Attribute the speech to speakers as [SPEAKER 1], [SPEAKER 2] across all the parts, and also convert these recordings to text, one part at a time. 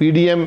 [SPEAKER 1] PDM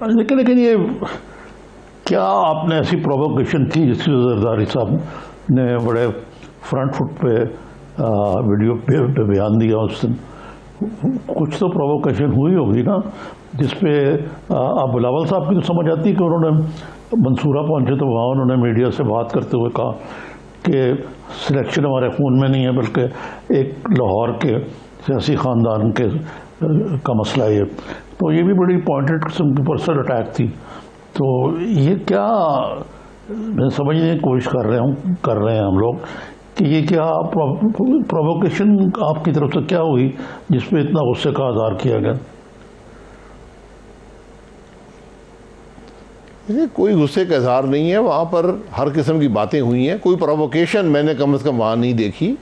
[SPEAKER 2] لیکن یہ کیا آپ نے ایسی پروووکیشن کی جس کی زرداری صاحب نے بڑے فرنٹ فٹ پہ ویڈیو پہ بیان دیا اس دن؟ کچھ تو پروووکیشن ہوئی ہوگی نا، جس پہ آپ بلاول صاحب کی تو سمجھ آتی کہ انہوں نے منصورہ پہنچے تو وہاں انہوں نے میڈیا سے بات کرتے ہوئے کہا کہ سلیکشن ہمارے خون میں نہیں ہے بلکہ ایک لاہور کے سیاسی خاندان کا مسئلہ ہے. تو یہ بھی بڑی پوائنٹڈ قسم کی پرسنل اٹیک تھی. تو یہ کیا میں سمجھنے کی کوشش کر رہے ہیں ہم لوگ کہ یہ کیا پروووکیشن آپ کی طرف سے کیا ہوئی جس پہ اتنا غصے کا اظہار کیا گیا؟
[SPEAKER 1] کوئی غصے کا اظہار نہیں ہے، وہاں پر ہر قسم کی باتیں ہوئی ہیں. کوئی پروووکیشن میں نے کم از کم وہاں نہیں دیکھی.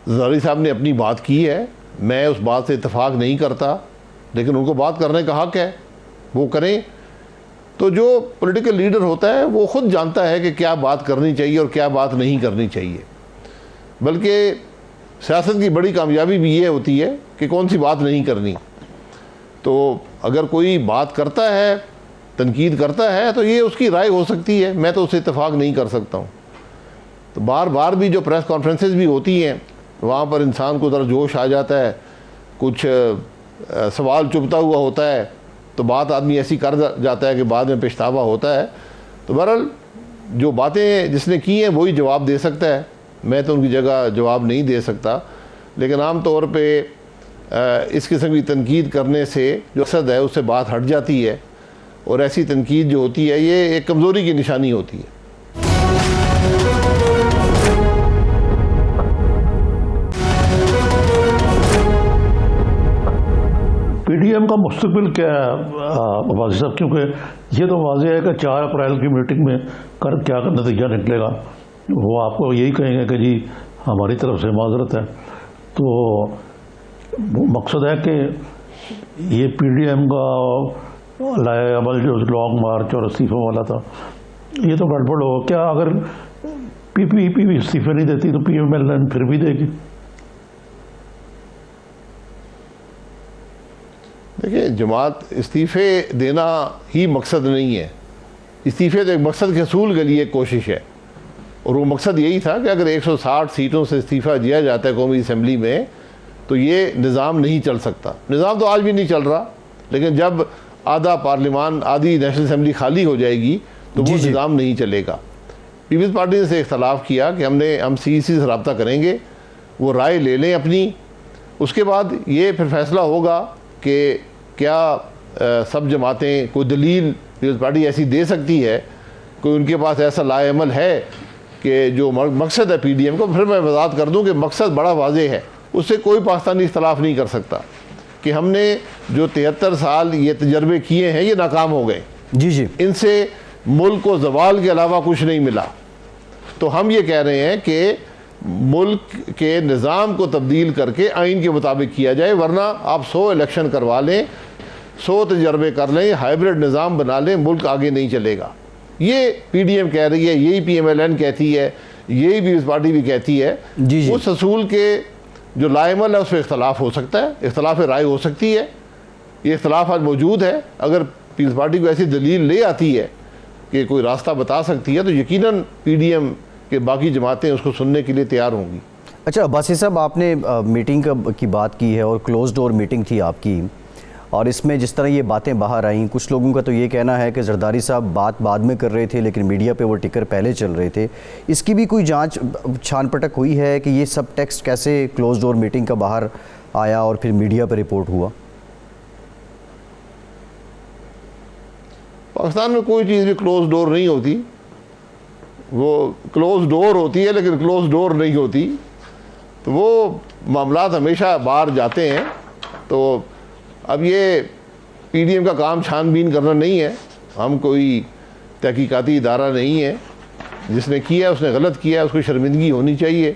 [SPEAKER 1] زرداری صاحب نے اپنی بات کی ہے، میں اس بات سے اتفاق نہیں کرتا، لیکن ان کو بات کرنے کا حق ہے، وہ کریں. تو جو پولیٹیکل لیڈر ہوتا ہے وہ خود جانتا ہے کہ کیا بات کرنی چاہیے اور کیا بات نہیں کرنی چاہیے. بلکہ سیاست کی بڑی کامیابی بھی یہ ہوتی ہے کہ کون سی بات نہیں کرنی. تو اگر کوئی بات کرتا ہے، تنقید کرتا ہے، تو یہ اس کی رائے ہو سکتی ہے، میں تو اس سے اتفاق نہیں کر سکتا ہوں. تو بار بار بھی جو پریس کانفرنسز بھی ہوتی ہیں وہاں پر انسان کو ذرا جوش آ جاتا ہے، کچھ سوال چبھتا ہوا ہوتا ہے تو بات آدمی ایسی کر جاتا ہے کہ بعد میں پچھتاوا ہوتا ہے. تو بہرحال جو باتیں جس نے کی ہیں وہی جواب دے سکتا ہے، میں تو ان کی جگہ جواب نہیں دے سکتا. لیکن عام طور پہ اس قسم کی تنقید کرنے سے جو مقصد ہے اس سے بات ہٹ جاتی ہے، اور ایسی تنقید جو ہوتی ہے یہ ایک کمزوری کی نشانی ہوتی ہے.
[SPEAKER 2] پی ڈی ایم کا مستقبل کیا ہے عباسی صاحب؟ کیونکہ یہ تو واضح ہے کہ 4 اپریل کی میٹنگ میں کیا نتیجہ نکلے گا. وہ آپ کو یہی کہیں گے کہ جی ہماری طرف سے معذرت ہے. تو مقصد ہے کہ یہ پی ڈی ایم کا لائے عمل جو لانگ مارچ اور استعفوں والا تھا یہ تو گڑبڑ ہو. کیا اگر پی پی استعفے نہیں دیتی تو پی ایم ایل این پھر بھی دے گی؟
[SPEAKER 1] دیکھیں، جماعت استعفے دینا ہی مقصد نہیں ہے. استعفے تو ایک مقصد کے حصول کے لیے کوشش ہے، اور وہ مقصد یہی تھا کہ اگر 160 سیٹوں سے استعفیٰ دیا جاتا ہے قومی اسمبلی میں تو یہ نظام نہیں چل سکتا. نظام تو آج بھی نہیں چل رہا، لیکن جب آدھا پارلیمان، آدھی نیشنل اسمبلی خالی ہو جائے گی تو وہ نظام نہیں چلے گا. پیپلز پارٹی نے اختلاف کیا کہ ہم سی سے رابطہ کریں گے، وہ رائے لے لیں اپنی، اس کے بعد یہ پھر فیصلہ ہوگا کہ کیا سب جماعتیں کوئی دلیل پیپلز پارٹی ایسی دے سکتی ہے، کوئی ان کے پاس ایسا لائے عمل ہے کہ جو مقصد ہے پی ڈی ایم کو. پھر میں وضاحت کر دوں کہ مقصد بڑا واضح ہے، اس سے کوئی پاکستانی اختلاف نہیں کر سکتا کہ ہم نے جو 73 سال یہ تجربے کیے ہیں یہ ناکام ہو گئے. ان سے ملک کو زوال کے علاوہ کچھ نہیں ملا. تو ہم یہ کہہ رہے ہیں کہ ملک کے نظام کو تبدیل کر کے آئین کے مطابق کیا جائے، ورنہ آپ 100 الیکشن کروا لیں، 100 تجربے کر لیں، ہائیبرڈ نظام بنا لیں، ملک آگے نہیں چلے گا. یہ پی ڈی ایم کہہ رہی ہے، یہی پی ایم ایل این کہتی ہے، یہی پیپلز پارٹی بھی کہتی ہے. اس اصول کے جو لائے عمل ہے اس پہ اختلاف ہو سکتا ہے، اختلاف رائے ہو سکتی ہے. یہ اختلاف آج موجود ہے. اگر پیپلز پارٹی کو ایسی دلیل لے آتی ہے کہ کوئی راستہ بتا سکتی ہے تو یقیناً پی ڈی ایم کہ باقی جماعتیں اس کو سننے کے لیے تیار ہوں گی.
[SPEAKER 3] اچھا عباسی صاحب، آپ نے میٹنگ کی بات کی ہے اور کلوز ڈور میٹنگ تھی آپ کی، اور اس میں جس طرح یہ باتیں باہر آئیں، کچھ لوگوں کا تو یہ کہنا ہے کہ زرداری صاحب بات بعد میں کر رہے تھے لیکن میڈیا پہ وہ ٹکر پہلے چل رہے تھے. اس کی بھی کوئی جانچ چھان پٹک ہوئی ہے کہ یہ سب ٹیکسٹ کیسے کلوز ڈور میٹنگ کا باہر آیا اور پھر میڈیا پہ رپورٹ ہوا؟
[SPEAKER 1] پاکستان میں کوئی چیز بھی کلوز ڈور نہیں ہوتی. وہ کلوز ڈور ہوتی ہے لیکن کلوز ڈور نہیں ہوتی. تو وہ معاملات ہمیشہ باہر جاتے ہیں. تو اب یہ پی ڈی ایم کا کام چھان بین کرنا نہیں ہے. ہم کوئی تحقیقاتی ادارہ نہیں ہے. جس نے کیا اس نے غلط کیا، اس کو شرمندگی ہونی چاہیے.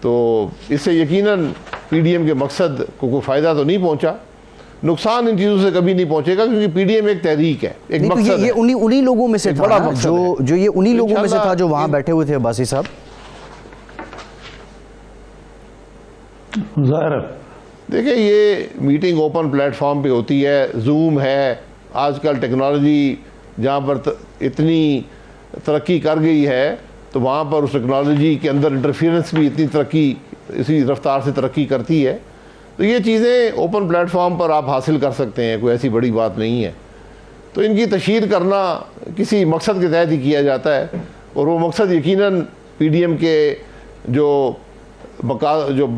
[SPEAKER 1] تو اس سے یقیناً پی ڈی ایم کے مقصد کو کوئی فائدہ تو نہیں پہنچا. نقصان ان چیزوں سے کبھی نہیں پہنچے گا، کیونکہ پی ڈی ایم ایک تحریک ہے، ایک مقصد ہے.
[SPEAKER 3] یہ انہی لوگوں میں سے تھا
[SPEAKER 1] بڑا مقصد ہے
[SPEAKER 3] جو یہ انہی لوگوں میں سے تھا جو وہاں بیٹھے ہوئے تھے عباسی صاحب.
[SPEAKER 2] ظاہر ہے.
[SPEAKER 1] دیکھیں، یہ میٹنگ اوپن پلیٹ فارم پہ ہوتی ہے، زوم ہے، آج کل ٹیکنالوجی جہاں پر اتنی ترقی کر گئی ہے تو وہاں پر اس ٹیکنالوجی کے اندر انٹرفیئرنس بھی اتنی ترقی اسی رفتار سے ترقی کرتی ہے. تو یہ چیزیں اوپن پلیٹ فارم پر آپ حاصل کر سکتے ہیں, کوئی ایسی بڑی بات نہیں ہے. تو ان کی تشہیر کرنا کسی مقصد کے تحت ہی کیا جاتا ہے, اور وہ مقصد یقیناً پی ڈی ایم کے جو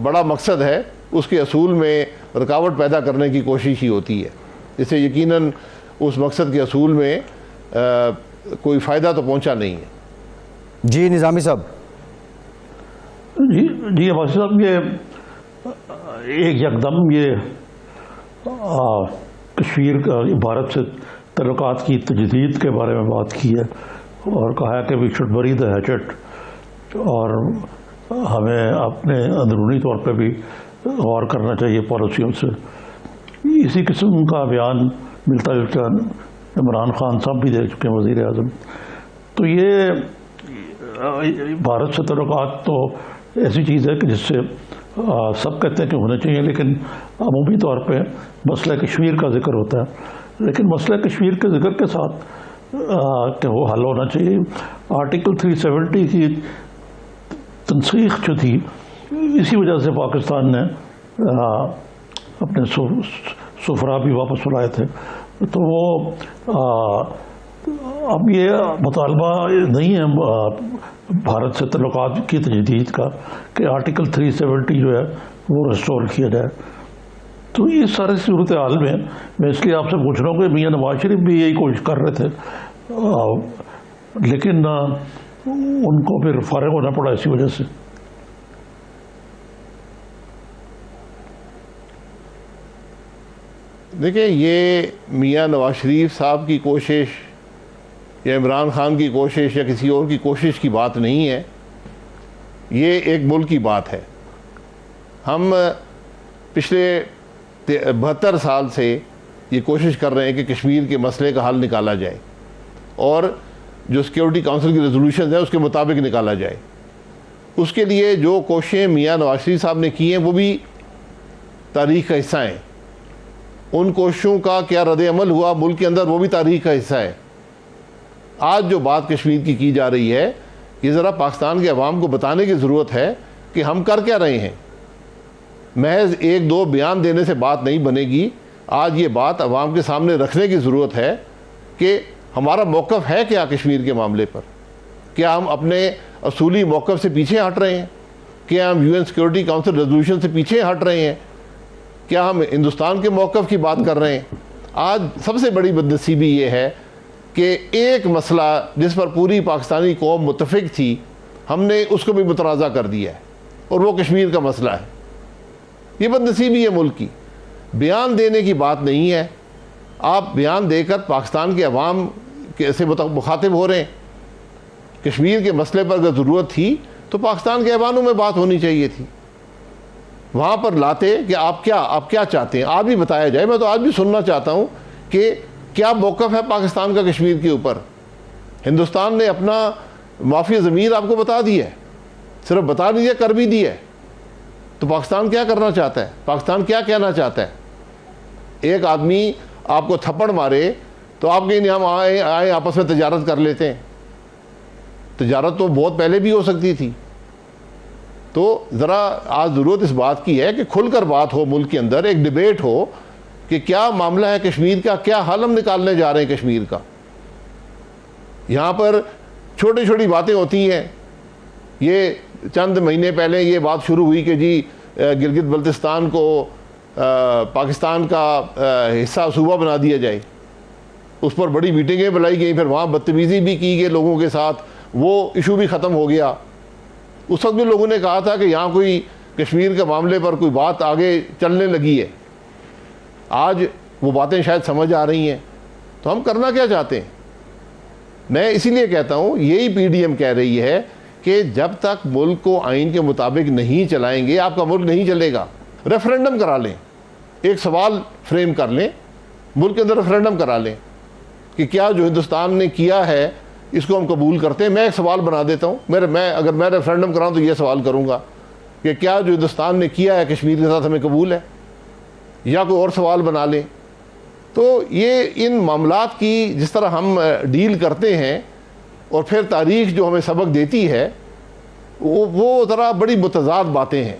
[SPEAKER 1] بڑا مقصد ہے اس کے اصول میں رکاوٹ پیدا کرنے کی کوشش ہی ہوتی ہے, جس سے یقیناً اس مقصد کے اصول میں کوئی فائدہ تو پہنچا نہیں ہے.
[SPEAKER 3] جی نظامی صاحب.
[SPEAKER 2] جی عباسی صاحب, یہ ایک یکدم یہ کشمیر کا بھارت سے تعلقات کی تجدید کے بارے میں بات کی ہے اور کہا ہے کہ وی شوڈ بری دا ہیچٹ, اور ہمیں اپنے اندرونی طور پہ بھی غور کرنا چاہیے پالیسیوں سے. اسی قسم کا بیان ملتا جلتا عمران خان صاحب بھی دے چکے ہیں, وزیر اعظم. تو یہ بھارت سے تعلقات تو ایسی چیز ہے کہ جس سے سب کہتے ہیں کہ ہونے چاہیے, لیکن عمومی طور پہ مسئلہ کشمیر کا ذکر ہوتا ہے. لیکن مسئلہ کشمیر کے ذکر کے ساتھ کہ وہ حل ہونا چاہیے. آرٹیکل 370 کی تنسیخ جو تھی, اسی وجہ سے پاکستان نے اپنے سفرا بھی واپس بلائے تھے. تو وہ اب یہ مطالبہ نہیں ہے بھارت سے تعلقات کی تجدید کا کہ آرٹیکل 370 جو ہے وہ ریسٹور کیا جائے. تو اس سارے صورتحال میں اس لیے آپ سے پوچھ رہا ہوں کہ میاں نواز شریف بھی یہی کوشش کر رہے تھے, لیکن ان کو پھر فارغ ہونا پڑا اسی وجہ سے.
[SPEAKER 1] دیکھیں, یہ میاں نواز شریف صاحب کی کوشش یا عمران خان کی کوشش یا کسی اور کی کوشش کی بات نہیں ہے, یہ ایک ملک کی بات ہے. ہم پچھلے 72 سال سے یہ کوشش کر رہے ہیں کہ کشمیر کے مسئلے کا حل نکالا جائے اور جو سیکیورٹی کونسل کی ریزولوشنز ہیں اس کے مطابق نکالا جائے. اس کے لیے جو کوششیں میاں نواز شریف صاحب نے کی ہیں وہ بھی تاریخ کا حصہ ہیں. ان کوششوں کا کیا رد عمل ہوا ملک کے اندر وہ بھی تاریخ کا حصہ ہے. آج جو بات کشمیر کی جا رہی ہے, یہ ذرا پاکستان کے عوام کو بتانے کی ضرورت ہے کہ ہم کر کیا رہے ہیں. محض ایک دو بیان دینے سے بات نہیں بنے گی. آج یہ بات عوام کے سامنے رکھنے کی ضرورت ہے کہ ہمارا موقف ہے کیا کشمیر کے معاملے پر. کیا ہم اپنے اصولی موقف سے پیچھے ہٹ رہے ہیں؟ کیا ہم UN سیکیورٹی کونسل ریزولوشن سے پیچھے ہٹ رہے ہیں؟ کیا ہم ہندوستان کے موقف کی بات کر رہے ہیں؟ آج سب سے بڑی بدنصیبی یہ ہے کہ ایک مسئلہ جس پر پوری پاکستانی قوم متفق تھی, ہم نے اس کو بھی متنازع کر دیا ہے, اور وہ کشمیر کا مسئلہ ہے. یہ بدنصیبی ہے ملک کی. بیان دینے کی بات نہیں ہے. آپ بیان دے کر پاکستان کے عوام سے مخاطب ہو رہے ہیں. کشمیر کے مسئلے پر اگر ضرورت تھی تو پاکستان کے ایوانوں میں بات ہونی چاہیے تھی. وہاں پر لاتے کہ آپ کیا چاہتے ہیں, آج بھی بتایا جائے. میں تو آج بھی سننا چاہتا ہوں کہ کیا موقف ہے پاکستان کا کشمیر کے اوپر. ہندوستان نے اپنا معافی ضمیر آپ کو بتا دیا ہے, صرف بتا نہیں دیا, کر بھی دیا ہے. تو پاکستان کیا کرنا چاہتا ہے؟ پاکستان کیا کہنا چاہتا ہے؟ ایک آدمی آپ کو تھپڑ مارے تو آپ کہیں ہم آئے آپس میں تجارت کر لیتے ہیں. تجارت تو بہت پہلے بھی ہو سکتی تھی. تو ذرا آج ضرورت اس بات کی ہے کہ کھل کر بات ہو, ملک کے اندر ایک ڈیبیٹ ہو کہ کیا معاملہ ہے کشمیر کا, کیا حل ہم نکالنے جا رہے ہیں کشمیر کا. یہاں پر چھوٹی چھوٹی باتیں ہوتی ہیں. یہ چند مہینے پہلے یہ بات شروع ہوئی کہ جی گلگت بلتستان کو پاکستان کا حصہ صوبہ بنا دیا جائے. اس پر بڑی میٹنگیں بلائی گئیں, پھر وہاں بدتمیزی بھی کی گئی لوگوں کے ساتھ, وہ ایشو بھی ختم ہو گیا. اس وقت بھی لوگوں نے کہا تھا کہ یہاں کوئی کشمیر کے معاملے پر کوئی بات آگے چلنے لگی ہے. آج وہ باتیں شاید سمجھ آ رہی ہیں. تو ہم کرنا کیا چاہتے ہیں؟ میں اسی لیے کہتا ہوں, یہی پی ڈی ایم کہہ رہی ہے کہ جب تک ملک کو آئین کے مطابق نہیں چلائیں گے آپ کا ملک نہیں چلے گا. ریفرینڈم کرا لیں, ایک سوال فریم کر لیں, ملک کے اندر ریفرینڈم کرا لیں کہ کیا جو ہندوستان نے کیا ہے اس کو ہم قبول کرتے ہیں. میں ایک سوال بنا دیتا ہوں, اگر میں ریفرینڈم کراؤں تو یہ سوال کروں گا کہ کیا جو ہندوستان نے کیا ہے کشمیر کے ساتھ ہمیں قبول ہے, یا کوئی اور سوال بنا لیں. تو یہ ان معاملات کی جس طرح ہم ڈیل کرتے ہیں اور پھر تاریخ جو ہمیں سبق دیتی ہے وہ ذرا بڑی متضاد باتیں ہیں.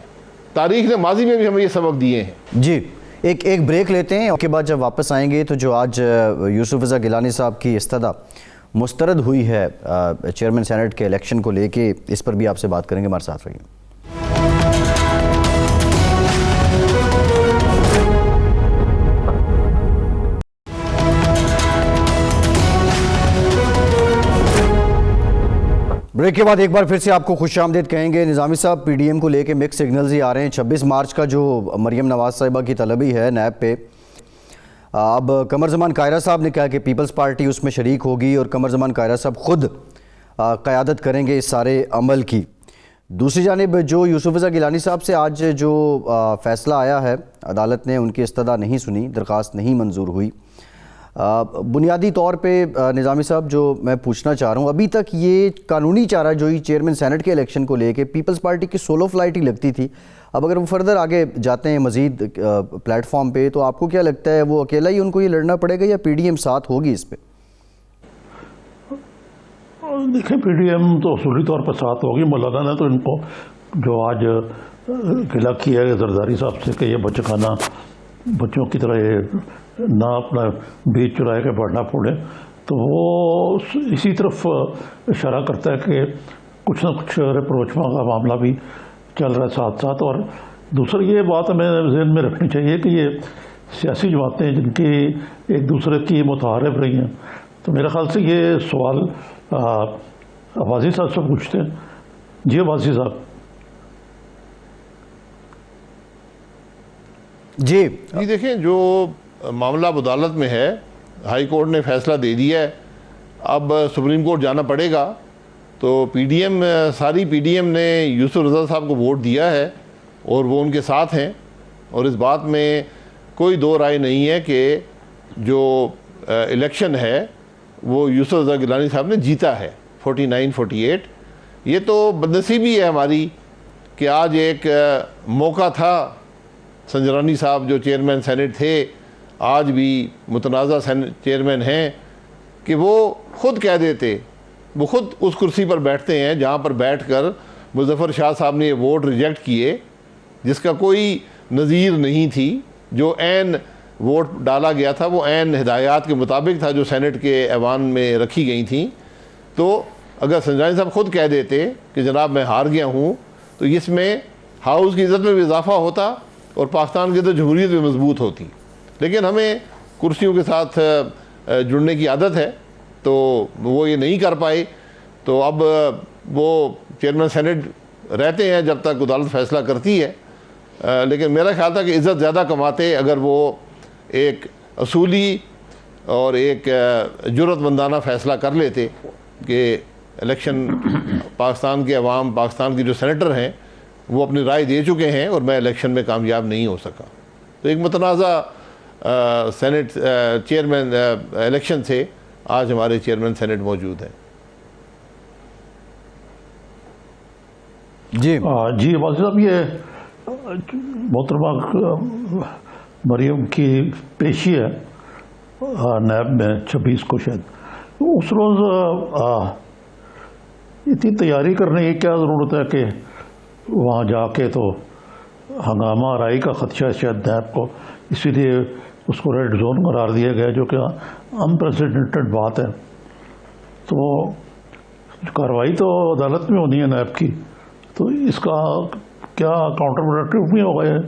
[SPEAKER 1] تاریخ نے ماضی میں بھی ہمیں یہ سبق دیے ہیں.
[SPEAKER 3] جی ایک بریک لیتے ہیں, اس کے بعد جب واپس آئیں گے تو جو آج یوسف رضا گیلانی صاحب کی استدعا مسترد ہوئی ہے چیئرمین سینٹ کے الیکشن کو لے کے, اس پر بھی آپ سے بات کریں گے. ہمارے ساتھ رہیے. بریک کے بعد ایک بار پھر سے آپ کو خوش آمدید کہیں گے. نظامی صاحب, پی ڈی ایم کو لے کے مکس سگنلز ہی آ رہے ہیں. 26 مارچ کا جو مریم نواز صاحبہ کی طلبی ہے نیب پہ, اب قمر زمان قاہرہ صاحب نے کہا کہ پیپلز پارٹی اس میں شریک ہوگی اور قمر زمان قاہرہ صاحب خود قیادت کریں گے اس سارے عمل کی. دوسری جانب جو یوسف رضا گیلانی صاحب سے آج جو فیصلہ آیا ہے, عدالت نے ان کی استدعا نہیں سنی, درخواست نہیں منظور ہوئی. بنیادی طور پہ نظامی صاحب جو میں پوچھنا چاہ رہا ہوں, ابھی تک یہ قانونی چارہ جوئی چیئرمین سینٹ کے الیکشن کو لے کے پیپلز پارٹی کی سولو فلائٹ ہی لگتی تھی. اب اگر وہ فردر آگے جاتے ہیں مزید پلیٹ فارم پہ, تو آپ کو کیا لگتا ہے وہ اکیلا ہی ان کو یہ لڑنا پڑے گا یا پی ڈی ایم ساتھ ہوگی اس پہ؟
[SPEAKER 2] دیکھیں, پی ڈی ایم تو اصولی طور پر ساتھ ہوگی. مولانا نے تو ان کو جو آج گلہ کیا ہے زرداری صاحب سے کہ یہ بچکانا بچوں کی طرح یہ نہ اپنا بیچ چرائے کے بڑھنا پڑے, تو وہ اسی طرف اشارہ کرتا ہے کہ کچھ نہ کچھ ریپروچ کا معاملہ بھی چل رہا ہے ساتھ ساتھ. اور دوسری یہ بات ہمیں ذہن میں رکھنی چاہیے کہ یہ سیاسی جماعتیں جن کی ایک دوسرے کی متعارف رہی ہیں, تو میرے خیال سے یہ سوال عباسی صاحب سے پوچھتے ہیں. جی عباسی صاحب.
[SPEAKER 3] جی
[SPEAKER 1] دیکھیں, جو معاملہ اب عدالت میں ہے, ہائی کورٹ نے فیصلہ دے دیا ہے, اب سپریم کورٹ جانا پڑے گا. تو پی ڈی ایم, ساری پی ڈی ایم نے یوسف رضا صاحب کو ووٹ دیا ہے اور وہ ان کے ساتھ ہیں, اور اس بات میں کوئی دو رائے نہیں ہے کہ جو الیکشن ہے وہ یوسف رضا گیلانی صاحب نے جیتا ہے 49-48. یہ تو بدنصیبی ہے ہماری کہ آج ایک موقع تھا, سنجرانی صاحب جو چیئرمین سینٹ تھے, آج بھی متنازع چیئرمین ہیں, کہ وہ خود کہہ دیتے, وہ خود اس کرسی پر بیٹھتے ہیں جہاں پر بیٹھ کر مظفر شاہ صاحب نے یہ ووٹ ریجیکٹ کیے جس کا کوئی نظیر نہیں تھی. جو عین ووٹ ڈالا گیا تھا وہ عین ہدایات کے مطابق تھا جو سینٹ کے ایوان میں رکھی گئی تھیں. تو اگر سنجرانی صاحب خود کہہ دیتے کہ جناب میں ہار گیا ہوں, تو اس میں ہاؤس کی عزت میں بھی اضافہ ہوتا اور پاکستان کی تو جمہوریت بھی مضبوط ہوتی. لیکن ہمیں کرسیوں کے ساتھ جڑنے کی عادت ہے, تو وہ یہ نہیں کر پائے. تو اب وہ چیئرمین سینٹ رہتے ہیں جب تک عدالت فیصلہ کرتی ہے, لیکن میرا خیال تھا کہ عزت زیادہ کماتے اگر وہ ایک اصولی اور ایک جرأت مندانہ فیصلہ کر لیتے کہ الیکشن پاکستان کے عوام, پاکستان کی جو سینیٹر ہیں وہ اپنی رائے دے چکے ہیں اور میں الیکشن میں کامیاب نہیں ہو سکا. تو ایک متنازع سینٹ چیئرمین الیکشن سے آج ہمارے چیئرمین سینٹ موجود ہیں.
[SPEAKER 2] جی عباسی صاحب, یہ محترمہ مریم کی پیشی ہے نیب میں 26 کو شاید. اس روز اتنی تیاری کرنے کی کیا ضرورت ہے کہ وہاں جا کے تو ہنگامہ آرائی کا خدشہ شاید نیب کو, اسی لیے اس کو ریڈ زون قرار دیا گیا, جو کہ انپریسیڈنٹڈ بات ہے. تو کارروائی تو عدالت میں ہونی ہے نیب کی, تو اس کا کیا کاؤنٹر پروڈکٹیو بھی ہو گیا ہے؟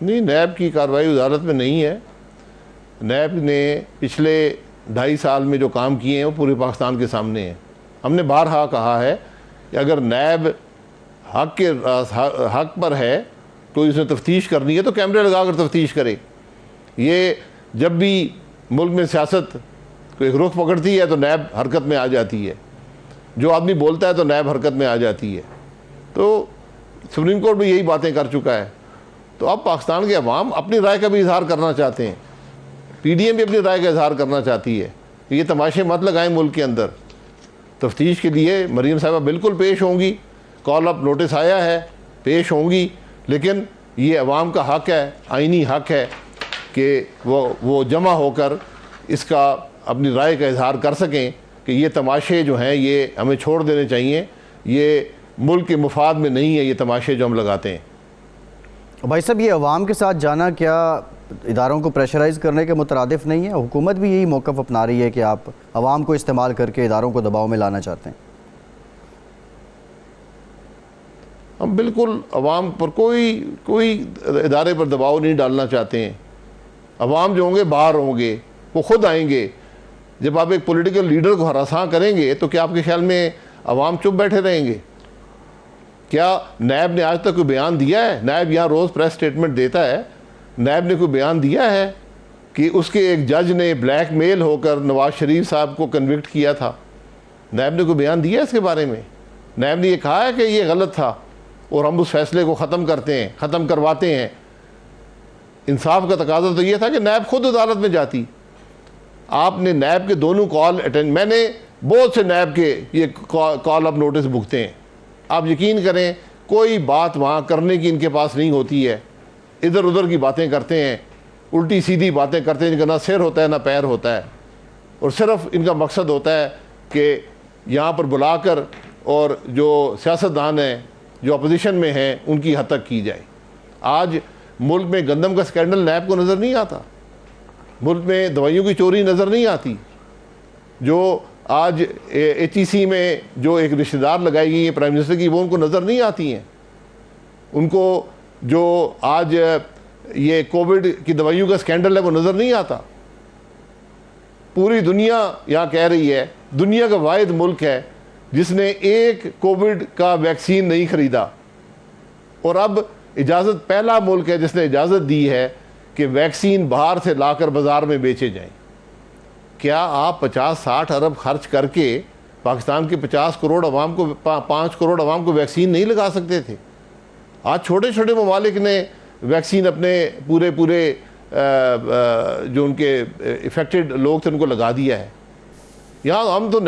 [SPEAKER 1] نہیں, نیب کی کارروائی عدالت میں نہیں ہے. نیب نے پچھلے 2.5 سال میں جو کام کیے ہیں وہ پورے پاکستان کے سامنے ہیں. ہم نے بارہا کہا ہے کہ اگر نیب حق پر ہے تو اس نے تفتیش کرنی ہے تو کیمرے لگا کر تفتیش کرے. یہ جب بھی ملک میں سیاست کو ایک رخ پکڑتی ہے تو نیب حرکت میں آ جاتی ہے, جو آدمی بولتا ہے تو نیب حرکت میں آ جاتی ہے. تو سپریم کورٹ بھی یہی باتیں کر چکا ہے. تو اب پاکستان کے عوام اپنی رائے کا بھی اظہار کرنا چاہتے ہیں, پی ڈی ایم بھی اپنی رائے کا اظہار کرنا چاہتی ہے. یہ تماشے مت لگائیں ملک کے اندر. تفتیش کے لیے مریم صاحبہ بالکل پیش ہوں گی, کال اپ نوٹس آیا ہے, پیش ہوں گی, لیکن یہ عوام کا حق ہے, آئینی حق ہے کہ وہ جمع ہو کر اس کا اپنی رائے کا اظہار کر سکیں کہ یہ تماشے جو ہیں یہ ہمیں چھوڑ دینے چاہیے, یہ ملک کے مفاد میں نہیں ہے یہ تماشے جو ہم لگاتے ہیں.
[SPEAKER 3] بھائی صاحب, یہ عوام کے ساتھ جانا کیا اداروں کو پریشرائز کرنے کے مترادف نہیں ہے؟ حکومت بھی یہی موقف اپنا رہی ہے کہ آپ عوام کو استعمال کر کے اداروں کو دباؤ میں لانا چاہتے ہیں.
[SPEAKER 1] ہم بالکل عوام پر کوئی ادارے پر دباؤ نہیں ڈالنا چاہتے ہیں. عوام جو ہوں گے باہر ہوں گے, وہ خود آئیں گے. جب آپ ایک پولیٹیکل لیڈر کو ہراساں کریں گے تو کیا آپ کے خیال میں عوام چپ بیٹھے رہیں گے؟ کیا نیب نے آج تک کوئی بیان دیا ہے؟ نیب یہاں روز پریس سٹیٹمنٹ دیتا ہے. نیب نے کوئی بیان دیا ہے کہ اس کے ایک جج نے بلیک میل ہو کر نواز شریف صاحب کو کنوکٹ کیا تھا؟ نیب نے کوئی بیان دیا ہے اس کے بارے میں؟ نیب نے یہ کہا ہے کہ یہ غلط تھا اور ہم اس فیصلے کو ختم کرواتے ہیں؟ انصاف کا تقاضا تو یہ تھا کہ نیب خود عدالت میں جاتی. آپ نے نیب کے دونوں کال اٹینڈ, میں نے بہت سے نیب کے یہ کال اپ نوٹس بھگتے ہیں. آپ یقین کریں کوئی بات وہاں کرنے کی ان کے پاس نہیں ہوتی ہے. ادھر ادھر کی باتیں کرتے ہیں, الٹی سیدھی باتیں کرتے ہیں, ان کا نہ سر ہوتا ہے نہ پیر ہوتا ہے, اور صرف ان کا مقصد ہوتا ہے کہ یہاں پر بلا کر اور جو سیاستدان ہیں جو اپوزیشن میں ہیں ان کی حد تک کی جائے. آج ملک میں گندم کا سکینڈل نیب کو نظر نہیں آتا, ملک میں دوائیوں کی چوری نظر نہیں آتی, جو آج ایچ ای سی میں جو ایک رشتہ دار لگائی گئی ہیں پرائم منسٹر کی وہ ان کو نظر نہیں آتی ہیں. ان کو جو آج یہ کووڈ کی دوائیوں کا سکینڈل ہے وہ نظر نہیں آتا. پوری دنیا یہاں کہہ رہی ہے, دنیا کا واحد ملک ہے جس نے ایک کووڈ کا ویکسین نہیں خریدا, اور اب اجازت, پہلا ملک ہے جس نے اجازت دی ہے کہ ویکسین باہر سے لا کر بازار میں بیچے جائیں. کیا آپ 50-60 ارب خرچ کر کے پاکستان کے 50 کروڑ عوام کو 5 کروڑ عوام کو ویکسین نہیں لگا سکتے تھے؟ آج چھوٹے چھوٹے ممالک نے ویکسین اپنے پورے جو ان کے افیکٹڈ لوگ تھے ان کو لگا دیا ہے. یہاں ہم تو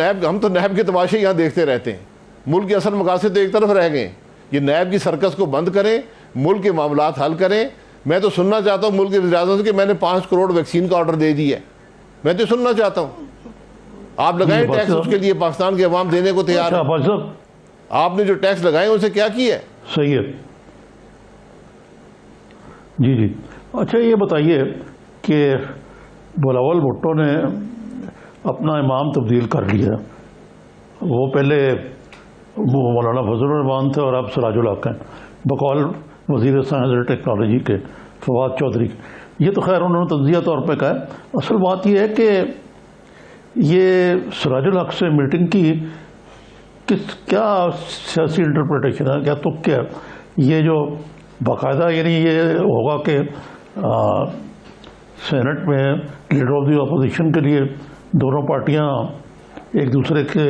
[SPEAKER 1] نیب کے تماشے یہاں دیکھتے رہتے ہیں. ملک کے اصل مقاصد تو ایک طرف رہ گئے. یہ نیب کی سرکس کو بند کریں, ملک کے معاملات حل کریں. میں تو سننا چاہتا ہوں ملک کے وزیر اعظم سے کہ میں نے 5 کروڑ ویکسین کا آرڈر دے دیا ہے. میں تو سننا چاہتا ہوں. آپ لگائیں ٹیکس, اس کے لیے پاکستان کے عوام دینے کو تیار ہے. آپ نے جو ٹیکس لگائے ان سے کیا کیا ہے؟
[SPEAKER 2] صحیح ہے. جی اچھا یہ بتائیے کہ بلاول بھٹو نے اپنا امام تبدیل کر لیا. وہ پہلے مولانا فضل الرحمان تھے اور اب سراج الحق ہیں بقول وزیر سائنس اور ٹیکنالوجی کے فواد چودھری. یہ تو خیر انہوں نے تجزیہ طور پہ کہا ہے. اصل بات یہ ہے کہ یہ سراج الحق سے میٹنگ کی کیا سیاسی انٹرپریٹیشن ہے, کیا تک کیا یہ جو باقاعدہ یعنی یہ ہوگا کہ سینٹ میں لیڈر آف دی اپوزیشن کے لیے دونوں پارٹیاں ایک دوسرے کے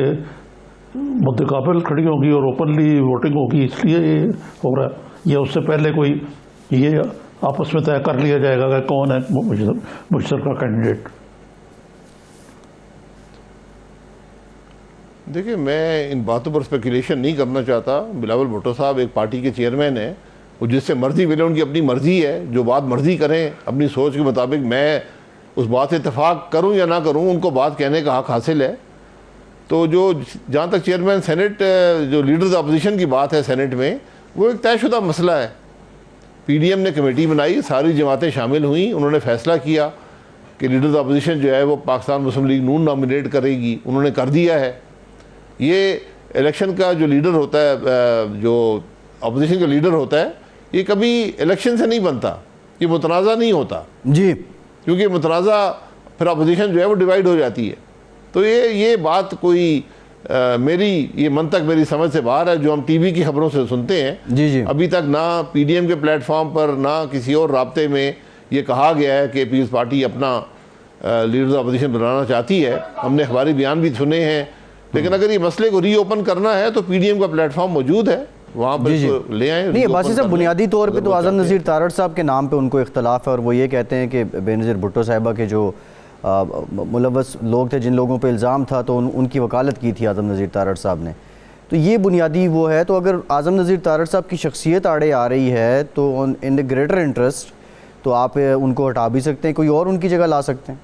[SPEAKER 2] مدقابل کھڑی ہوں گی اور اوپنلی ووٹنگ ہوگی, اس لیے یہ ہو رہا ہے, یا اس سے پہلے کوئی یہ آپس میں طے کر لیا جائے گا کہ کون ہے مشترکہ کینڈیڈیٹ؟
[SPEAKER 1] دیکھیں میں ان باتوں پر اسپیکولیشن نہیں کرنا چاہتا. بلاول بھٹو صاحب ایک پارٹی کے چیئرمین ہیں, وہ جس سے مرضی ملے ان کی اپنی مرضی ہے, جو بات مرضی کریں اپنی سوچ کے مطابق. میں اس بات سے اتفاق کروں یا نہ کروں ان کو بات کہنے کا حق حاصل ہے. تو جہاں تک چیئرمین سینٹ جو لیڈرز اپوزیشن کی بات ہے سینٹ میں, وہ ایک طے شدہ مسئلہ ہے. پی ڈی ایم نے کمیٹی بنائی, ساری جماعتیں شامل ہوئیں, انہوں نے فیصلہ کیا کہ لیڈرز اپوزیشن جو ہے وہ پاکستان مسلم لیگ نون نامینیٹ کرے گی. انہوں نے کر دیا ہے. یہ الیکشن کا جو لیڈر ہوتا ہے, جو اپوزیشن کا لیڈر ہوتا ہے, یہ کبھی الیکشن سے نہیں بنتا, یہ متنازع نہیں ہوتا.
[SPEAKER 3] جی
[SPEAKER 1] کیونکہ متنازع پھر اپوزیشن جو ہے وہ ڈیوائیڈ ہو جاتی ہے. تو یہ بات کوئی میری یہ منطق میری سمجھ سے باہر ہے جو ہم ٹی وی کی خبروں سے سنتے ہیں.
[SPEAKER 3] جی
[SPEAKER 1] ابھی تک نہ پی ڈی ایم کے پلیٹ فارم پر نہ کسی اور رابطے میں یہ کہا گیا ہے کہ پیپلز پارٹی اپنا لیڈرز اپوزیشن بنانا چاہتی ہے. ہم نے اخباری بیان بھی سنے ہیں, لیکن اگر یہ مسئلے کو ری اوپن کرنا ہے تو پی ڈی ایم کا پلیٹ فارم موجود ہے, وہاں پر لے آئیں.
[SPEAKER 3] نہیں باسی صاحب, بنیادی طور پہ تو اعظم نذیر تارڑ صاحب کے نام پہ ان کو اختلاف ہے, اور وہ یہ کہتے ہیں کہ بے نظیر بھٹو صاحبہ کے جو ملوث لوگ تھے, جن لوگوں پہ الزام تھا, تو ان کی وکالت کی تھی اعظم نذیر تارڑ صاحب نے. تو تو یہ بنیادی وہ ہے. تو اگر اعظم نذیر تارڑ صاحب کی شخصیت آڑے آ رہی ہے تو ان دا گریٹر انٹرسٹ تو آپ ان کو ہٹا بھی سکتے ہیں, کوئی اور ان کی جگہ لا سکتے ہیں.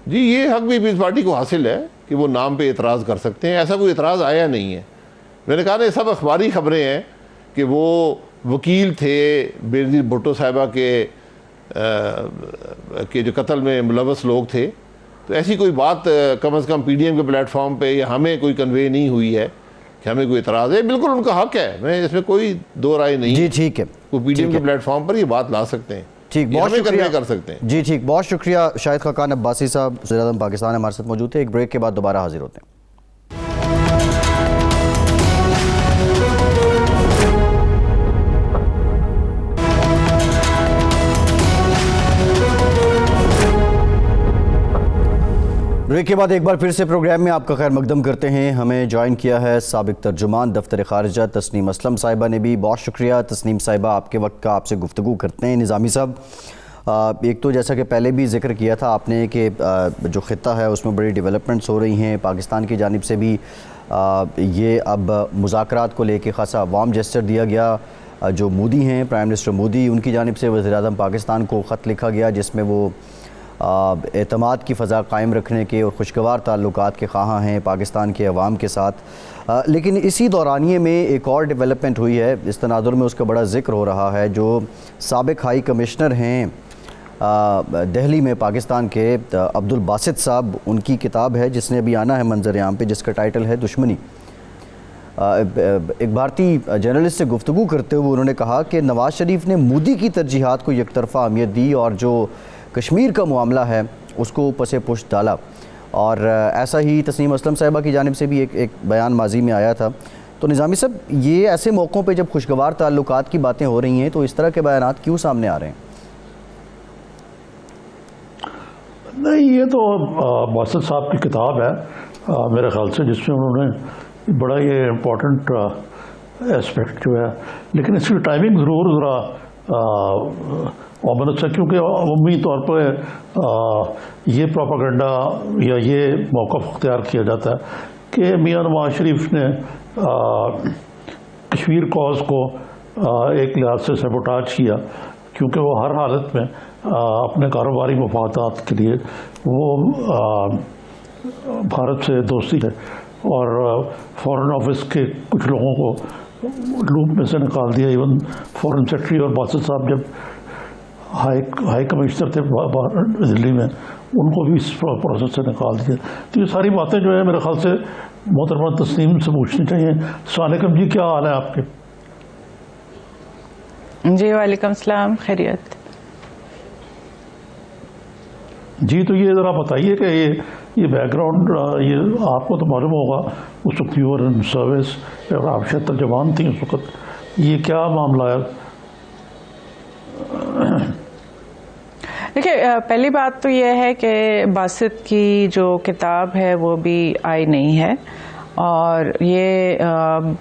[SPEAKER 1] جی یہ حق بھی پیپلز پارٹی کو حاصل ہے کہ وہ نام پہ اعتراض کر سکتے ہیں. ایسا کوئی اعتراض آیا نہیں ہے. میں نے کہا نا یہ سب اخباری خبریں ہیں کہ وہ وکیل تھے بینظیر بھٹو صاحبہ کے جو قتل میں ملوث لوگ تھے, تو ایسی کوئی بات کم از کم پی ڈی ایم کے پلیٹ فارم پہ یا ہمیں کوئی کنوے نہیں ہوئی ہے کہ ہمیں کوئی اعتراض ہے. بالکل ان کا حق ہے, میں اس میں کوئی دو رائے نہیں.
[SPEAKER 3] جی ٹھیک ہے,
[SPEAKER 1] وہ پی ڈی ایم کے پلیٹ فارم پر یہ بات لا سکتے ہیں,
[SPEAKER 3] ٹھیک, بہت شکریہ
[SPEAKER 1] کر سکتے ہیں.
[SPEAKER 3] جی ٹھیک, بہت شکریہ. شاہد خاقان عباسی صاحب وزیر اعظم پاکستان ہمارے ساتھ موجود تھے. ایک بریک کے بعد دوبارہ حاضر ہوتے ہیں. بریک کے بعد ایک بار پھر سے پروگرام میں آپ کا خیر مقدم کرتے ہیں. ہمیں جوائن کیا ہے سابق ترجمان دفتر خارجہ تسنیم اسلم صاحبہ نے بھی. بہت شکریہ تسنیم صاحبہ, آپ کے وقت کا, آپ سے گفتگو کرتے ہیں. نظامی صاحب, ایک تو جیسا کہ پہلے بھی ذکر کیا تھا آپ نے کہ جو خطہ ہے اس میں بڑی ڈیولپمنٹس ہو رہی ہیں. پاکستان کی جانب سے بھی یہ اب مذاکرات کو لے کے خاصا وارم جیسچر دیا گیا. جو مودی ہیں, پرائم منسٹر مودی, ان کی جانب سے وزیر اعظم پاکستان کو خط لکھا گیا جس میں وہ اعتماد کی فضا قائم رکھنے کے اور خوشگوار تعلقات کے خواہاں ہیں پاکستان کے عوام کے ساتھ. لیکن اسی دورانیے میں ایک اور ڈیولپمنٹ ہوئی ہے, اس تناظر میں اس کا بڑا ذکر ہو رہا ہے. جو سابق ہائی کمشنر ہیں دہلی میں پاکستان کے, عبد الباسط صاحب, ان کی کتاب ہے جس نے ابھی آنا ہے منظر عام پہ, جس کا ٹائٹل ہے دشمنی. ایک بھارتی جرنلسٹ سے گفتگو کرتے ہوئے انہوں نے کہا کہ نواز شریف نے مودی کی ترجیحات کو یک طرفہ اہمیت دی اور جو کشمیر کا معاملہ ہے اس کو پس پشت ڈالا. اور ایسا ہی تسنیم اسلم صاحبہ کی جانب سے بھی ایک بیان ماضی میں آیا تھا. تو نظامی صاحب, یہ ایسے موقعوں پہ جب خوشگوار تعلقات کی باتیں ہو رہی ہیں تو اس طرح کے بیانات کیوں سامنے آ رہے ہیں؟
[SPEAKER 2] نہیں, یہ تو باسط صاحب کی کتاب ہے میرے خیال سے, جس میں انہوں نے بڑا یہ امپورٹنٹ اسپیکٹ جو ہے, لیکن اس کی ٹائمنگ ضرور ذرا اومنس ہے, کیونکہ عمومی طور پہ یہ پروپیگنڈا یا یہ موقف اختیار کیا جاتا ہے کہ میاں نواز شریف نے کشمیر کاز کو ایک لحاظ سے سیبوٹاج کیا, کیونکہ وہ ہر حالت میں اپنے کاروباری مفادات کے لیے وہ بھارت سے دوستی ہے, اور فارن آفس کے کچھ لوگوں کو لوپ میں سے نکال دیا. ایون فارن سیکرٹری اور باسط صاحب جب ہائی کمشنر تھے دلی میں, ان کو بھی اس پروسیس سے نکال دیا. تو یہ ساری باتیں جو ہے میرے خیال سے محترمہ تسنیم سے پوچھنی چاہیے. السلام علیکم جی, کیا حال ہے آپ کے؟
[SPEAKER 4] جی وعلیکم السلام, خیریت.
[SPEAKER 2] جی تو یہ ذرا بتائیے کہ یہ بیک گراؤنڈ, یہ آپ کو تو معلوم ہوگا, اس وقت یو ان سروس اور آپ شاید ترجمان تھیں اس وقت, یہ کیا معاملہ ہے؟
[SPEAKER 4] دیکھیے, پہلی بات تو یہ ہے کہ باسط کی جو کتاب ہے وہ بھی آئی نہیں ہے, اور یہ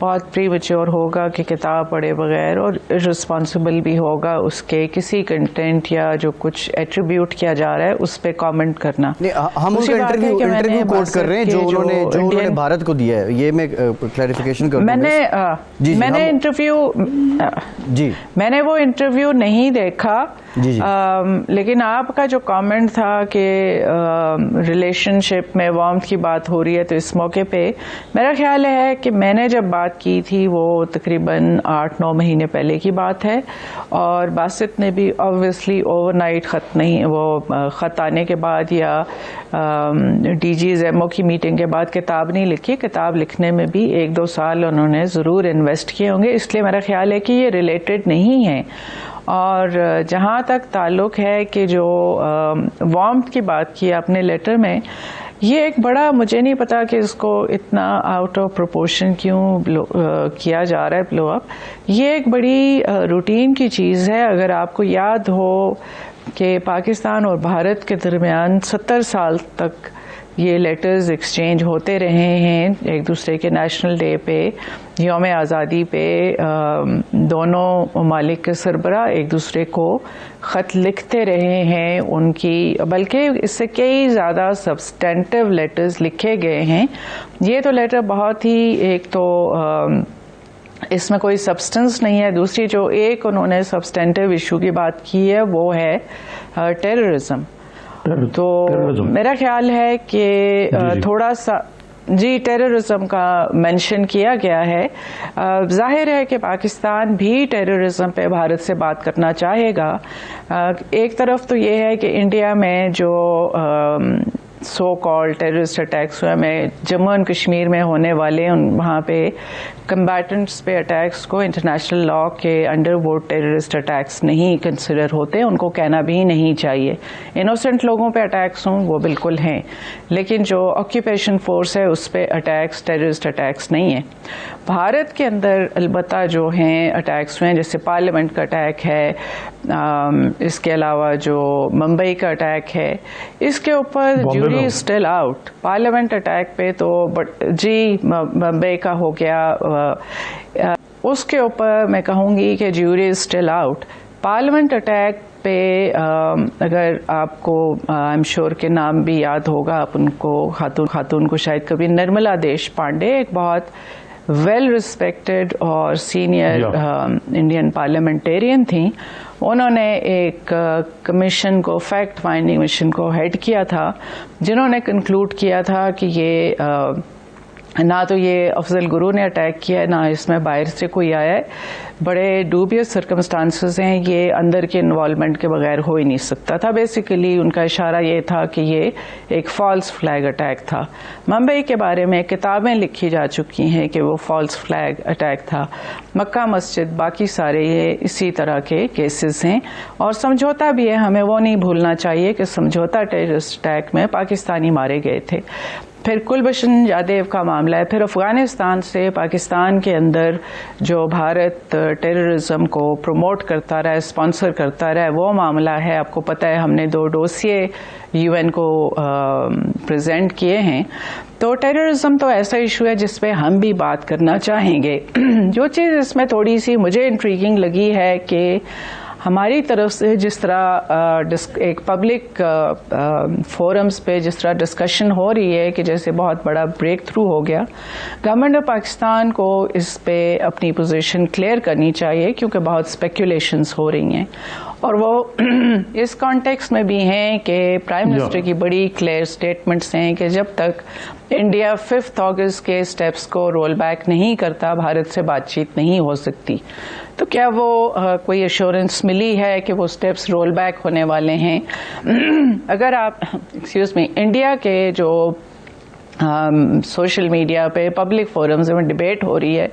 [SPEAKER 4] بہت پری میچور ہوگا کہ کتاب پڑھے بغیر, اور رسپانسبل بھی ہوگا اس کے کسی کنٹینٹ یا جو کچھ ایٹریبیوٹ کیا جا رہا ہے اس پہ کامنٹ کرنا.
[SPEAKER 3] ہم ان کا انٹرویو کوٹ کر رہے ہیں جو انہوں نے بھارت کو دیا ہے, یہ میں کلیریفیکیشن کر دوں.
[SPEAKER 4] میں نے انٹرویو میں نے وہ انٹرویو نہیں دیکھا, لیکن آپ کا جو کامنٹ تھا کہ ریلیشن شپ میں وارمتھ کی بات ہو رہی ہے, تو اس موقع پہ میرا خیال ہے کہ میں نے جب بات کی تھی وہ تقریباً 8-9 مہینے پہلے کی بات ہے, اور باسط نے بھی آبویسلی اوور نائٹ خط نہیں, وہ خط آنے کے بعد یا ڈی جی زیمو کی میٹنگ کے بعد کتاب نہیں لکھی. کتاب لکھنے میں بھی 1-2 سال انہوں نے ضرور انویسٹ کیے ہوں گے, اس لیے میرا خیال ہے کہ یہ ریلیٹڈ نہیں ہے. اور جہاں تک تعلق ہے کہ جو وارمتھ کی بات کی آپ نے لیٹر میں, یہ ایک بڑا, مجھے نہیں پتا کہ اس کو اتنا آؤٹ آف پروپورشن کیوں کیا جا رہا ہے بلو اپ. یہ ایک بڑی روٹین کی چیز ہے. اگر آپ کو یاد ہو کہ پاکستان اور بھارت کے درمیان 70 سال تک یہ لیٹرز ایکسچینج ہوتے رہے ہیں ایک دوسرے کے نیشنل ڈے پہ, یوم آزادی پہ. دونوں ممالک کے سربراہ ایک دوسرے کو خط لکھتے رہے ہیں, ان کی بلکہ اس سے کئی زیادہ سبسٹینٹیو لیٹرز لکھے گئے ہیں. یہ تو لیٹر بہت ہی, ایک تو اس میں کوئی سبسٹنس نہیں ہے, دوسری جو ایک انہوں نے سبسٹینٹیو ایشو کی بات کی ہے وہ ہے ٹیررزم. تو میرا خیال ہے کہ تھوڑا سا جی ٹیررزم کا مینشن کیا گیا ہے. ظاہر ہے کہ پاکستان بھی ٹیررزم پہ بھارت سے بات کرنا چاہے گا. ایک طرف تو یہ ہے کہ انڈیا میں جو سو کال ٹیررسٹ اٹیکس ہوئے, میں جموں اینڈ کشمیر میں ہونے والے وہاں پہ کمبیٹنٹس پہ اٹیکس کو انٹرنیشنل لا کے انڈر وہ ٹیررسٹ اٹیکس نہیں کنسیڈر ہوتے, ان کو کہنا بھی نہیں چاہیے. انوسنٹ لوگوں پہ اٹیکس ہوں وہ بالکل ہیں, لیکن جو آکیوپیشن فورس ہے اس پہ اٹیکس ٹیررسٹ اٹیکس نہیں ہیں. بھارت کے اندر البتہ جو ہیں اٹیکس ہوئے ہیں, جیسے پارلیمنٹ کا اٹیک ہے, اس کے علاوہ جو ممبئی کا اٹیک ہے, اس کے اوپر jury still out. Parliament attack پہ تو جی ممبئی کا ہو گیا, اس کے اوپر میں کہوں گی کہ jury still out. Parliament attack پہ اگر آپ کو آئی ایم شیور کے نام بھی یاد ہوگا آپ ان کو, خاتون کو شاید کبھی, نرملا دیش پانڈے, ایک بہت ویل ریسپیکٹڈ اور سینئر انڈین پارلیمنٹیرین تھیں. انہوں نے ایک کمیشن کو, فیکٹ فائنڈنگ مشن کو ہیڈ کیا تھا, جنہوں نے کنکلوڈ کیا تھا کہ یہ نہ تو یہ افضل گرو نے اٹیک کیا ہے, نہ اس میں باہر سے کوئی آیا ہے, بڑے ڈوبیس سرکمسٹانسز ہیں, یہ اندر کے انوالومنٹ کے بغیر ہو ہی نہیں سکتا تھا. بیسیکلی ان کا اشارہ یہ تھا کہ یہ ایک فالس فلیگ اٹیک تھا. ممبئی کے بارے میں کتابیں لکھی جا چکی ہیں کہ وہ فالس فلیگ اٹیک تھا. مکہ مسجد, باقی سارے یہ اسی طرح کے کیسز ہیں, اور سمجھوتا بھی ہے. ہمیں وہ نہیں بھولنا چاہیے کہ سمجھوتا ٹیررسٹ اٹیک میں پاکستانی مارے گئے تھے. پھر کلبھشن جادیو کا معاملہ ہے, پھر افغانستان سے پاکستان کے اندر جو بھارت ٹیررزم کو پروموٹ کرتا رہا ہے, اسپانسر کرتا رہا ہے, وہ معاملہ ہے. آپ کو پتہ ہے ہم نے 2 ڈوسیے یو این کو پریزنٹ کیے ہیں. تو ٹیررزم تو ایسا ایشو ہے جس پہ ہم بھی بات کرنا چاہیں گے. جو چیز اس میں تھوڑی سی مجھے انٹریگنگ لگی ہے کہ ہماری طرف سے جس طرح ایک پبلک فورمز پہ جس طرح ڈسکشن ہو رہی ہے کہ جیسے بہت بڑا بریک تھرو ہو گیا, گورنمنٹ آف پاکستان کو اس پہ اپنی پوزیشن کلیئر کرنی چاہیے, کیونکہ بہت اسپیکولیشنز ہو رہی ہیں, اور وہ اس کانٹیکس میں بھی ہیں کہ پرائم منسٹر کی بڑی کلیئر اسٹیٹمنٹس ہیں کہ جب تک انڈیا 5 اگست کے اسٹیپس کو رول بیک نہیں کرتا, بھارت سے بات چیت نہیں ہو سکتی. تو کیا وہ کوئی ایشورنس ملی ہے کہ وہ اسٹیپس رول بیک ہونے والے ہیں؟ اگر آپ انڈیا کے جو سوشل میڈیا پہ پبلک فورمز میں ڈبیٹ ہو رہی ہے,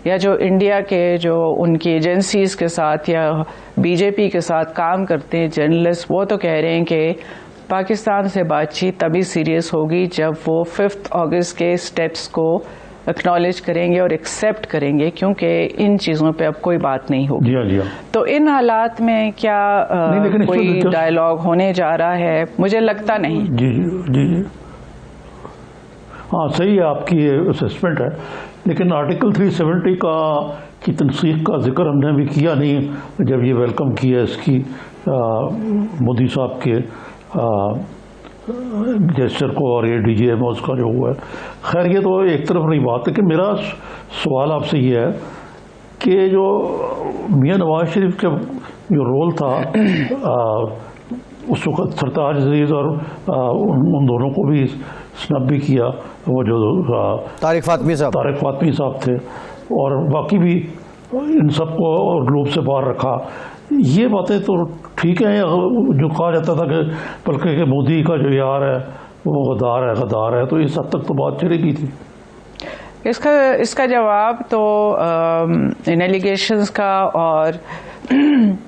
[SPEAKER 4] یا جو انڈیا کے جو ان کی ایجنسیز کے ساتھ یا بی جے پی کے ساتھ کام کرتے ہیں جرنلسٹ, وہ تو کہہ رہے ہیں کہ پاکستان سے بات چیت تبھی سیریس ہوگی جب وہ 5 اگست کے اسٹیپس کو اکنالج کریں گے اور ایکسیپٹ کریں گے, کیونکہ ان چیزوں پہ اب کوئی بات نہیں ہوگی. تو ان حالات میں کیا کوئی ڈائلاگ ہونے جا رہا ہے؟ مجھے لگتا نہیں.
[SPEAKER 2] جی ہاں صحیح ہے آپ کی یہ اسسمنٹ ہے, لیکن آرٹیکل 370 کی تنسیخ کا ذکر ہم نے بھی کیا نہیں جب یہ ویلکم کیا اس کی مودی صاحب کے جیسچر کو, اور یہ ڈی جی ایم اس کا جو ہوا ہے. خیر یہ تو ایک طرف نہیں بات ہے. کہ میرا سوال آپ سے یہ ہے کہ جو میاں نواز شریف کا جو رول تھا اس وقت سرتاج عزیز اور ان دونوں کو بھی سنب بھی کیا, وہ جو
[SPEAKER 3] طارق فاطمی
[SPEAKER 2] صاحب تھے, اور باقی بھی ان سب کو گلوب سے باہر رکھا. یہ باتیں تو ٹھیک ہیں, جو کہا جاتا تھا کہ بلکہ کہ مودی کا جو یار ہے وہ غدار ہے, تو اس حد تک تو بات چلے گی تھی.
[SPEAKER 4] اس کا جواب تو ان ایلیگیشنز کا اور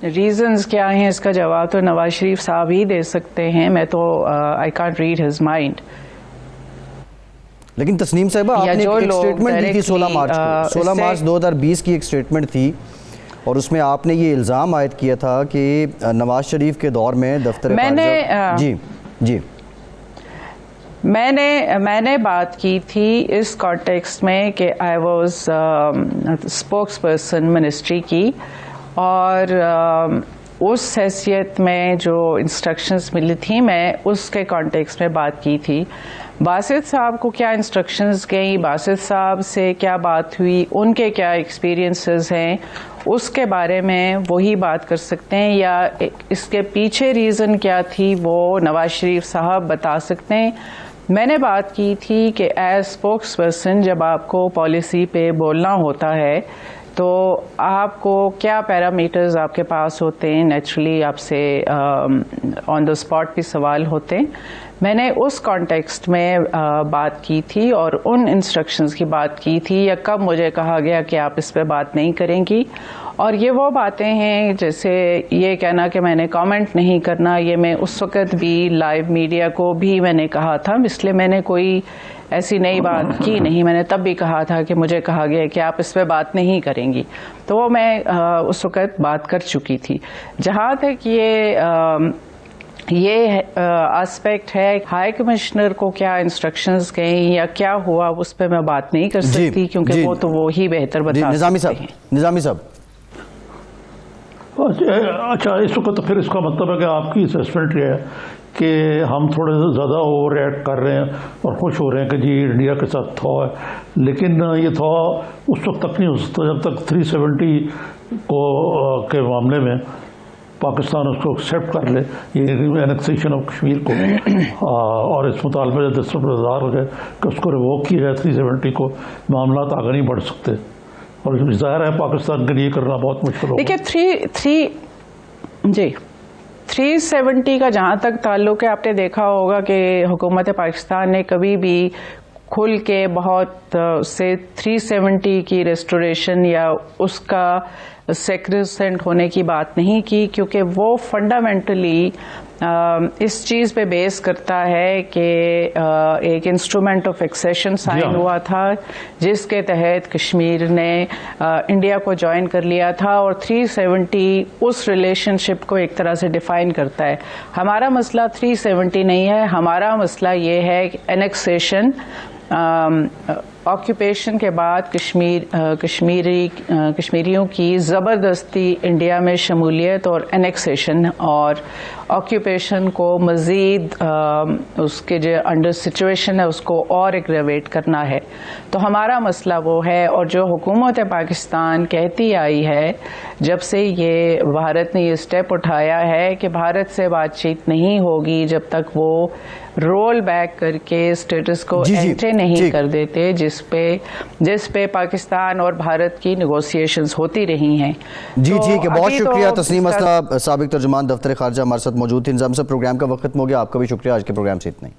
[SPEAKER 4] ریزنز کیا ہیں, اس کا جواب تو نواز شریف صاحب ہی دے سکتے ہیں. میں تو I can't read his mind.
[SPEAKER 3] لیکن تسنیم صاحبہ آپ نے ایک سٹیٹمنٹ دی تھی 16 مارچ 2020 کی ایک سٹیٹمنٹ تھی, اور اس میں آپ نے یہ الزام عائد کیا تھا کہ نواز شریف کے دور میں دفتر
[SPEAKER 4] میں نے
[SPEAKER 3] جی
[SPEAKER 4] میں نے بات کی تھی اس کانٹیکسٹ میں کہ I was spokes person ministry کی، اور اس حیثیت میں جو انسٹرکشنز ملی تھی میں اس کے کانٹیکسٹ میں بات کی تھی. باسط صاحب کو کیا انسٹرکشنز گئیں، باسط صاحب سے کیا بات ہوئی، ان کے کیا ایکسپیرینسز ہیں، اس کے بارے میں وہی بات کر سکتے ہیں، یا اس کے پیچھے ریزن کیا تھی وہ نواز شریف صاحب بتا سکتے ہیں. میں نے بات کی تھی کہ ایز اسپوکس پرسن جب آپ کو پالیسی پہ بولنا ہوتا ہے تو آپ کو کیا پیرامیٹرز آپ کے پاس ہوتے ہیں، نیچرلی آپ سے آن دا اسپاٹ بھی سوال ہوتے ہیں. میں نے اس کانٹیکسٹ میں بات کی تھی اور ان انسٹرکشنز کی بات کی تھی، یا کب مجھے کہا گیا کہ آپ اس پہ بات نہیں کریں گی. اور یہ وہ باتیں ہیں جیسے یہ کہنا کہ میں نے کامنٹ نہیں کرنا، یہ میں اس وقت بھی لائیو میڈیا کو بھی میں نے کہا تھا، اس لیے میں نے کوئی ایسی نئی بات کی نہیں. میں نے تب بھی کہا تھا کہ مجھے کہا گیا کہ آپ اس پہ بات نہیں کریں گی، تو وہ میں اس وقت بات کر چکی تھی. جہاں تک یہ آسپیکٹ ہے ہائی کمشنر کو کیا انسٹرکشنز گئیں یا کیا ہوا، اس پہ میں بات نہیں کر سکتی کیونکہ وہ تو وہی بہتر بتا سکتے ہیں.
[SPEAKER 3] نظامی صاحب
[SPEAKER 2] اچھا، اس وقت پھر اس کا مطلب ہے کہ آپ کی اسیسمنٹ یہ ہے کہ ہم تھوڑے زیادہ اوور ریئیکٹ کر رہے ہیں اور خوش ہو رہے ہیں کہ جی انڈیا کے ساتھ تھا ہے، لیکن یہ تھا اس وقت تک نہیں ہو سکتا جب تک 370 کے معاملے میں پاکستان اس کو ایکسیپٹ کر لے، یہ انیکسیشن آف کشمیر کو، اور اس مطالبے سے دستبردار ہو جائے کہ اس کو ریووک کیا جائے 370 کو، معاملات آگے نہیں بڑھ سکتے. اور ظاہر ہے پاکستان کے لیے کرنا بہت مشکل ہوگا.
[SPEAKER 4] دیکھیے 370 کا جہاں تک تعلق ہے، آپ نے دیکھا ہوگا کہ حکومت پاکستان نے کبھی بھی کھل کے بہت سے 370 کی ریسٹوریشن یا اس کا سیکریسنٹ ہونے کی بات نہیں کی، کیونکہ وہ فنڈامنٹلی اس چیز پہ بیس کرتا ہے کہ ایک انسٹرومنٹ آف ایکسیشن سائن ہوا تھا جس کے تحت کشمیر نے انڈیا کو جوائن کر لیا تھا، اور 370 اس ریلیشن شپ کو ایک طرح سے ڈیفائن کرتا ہے. ہمارا مسئلہ 370 نہیں ہے، ہمارا مسئلہ یہ ہے کہ انیکسیشن، آکوپیشن کے بعد کشمیریوں کی زبردستی انڈیا میں شمولیت اور انیکسیشن، اور آکوپیشن کو مزید اس کے جو انڈر سچویشن ہے اس کو اور ایگریویٹ کرنا ہے. تو ہمارا مسئلہ وہ ہے، اور جو حکومت پاکستان کہتی آئی ہے جب سے یہ بھارت نے یہ اسٹیپ اٹھایا ہے کہ بھارت سے بات چیت نہیں ہوگی جب تک وہ رول بیک کر کے اسٹیٹس کو انٹری نہیں کر دیتے جس پہ پاکستان اور بھارت کی نیگوسیشنز ہوتی رہی ہیں.
[SPEAKER 3] جی ٹھیک ہے، بہت شکریہ تسنیم اسرا، سابق ترجمان دفتر خارجہ ہمارے ساتھ موجود تھے. نظام صاحب پروگرام کا وقت ختم ہو گیا، آپ کا بھی شکریہ. آج کے پروگرام سے اتنا ہی.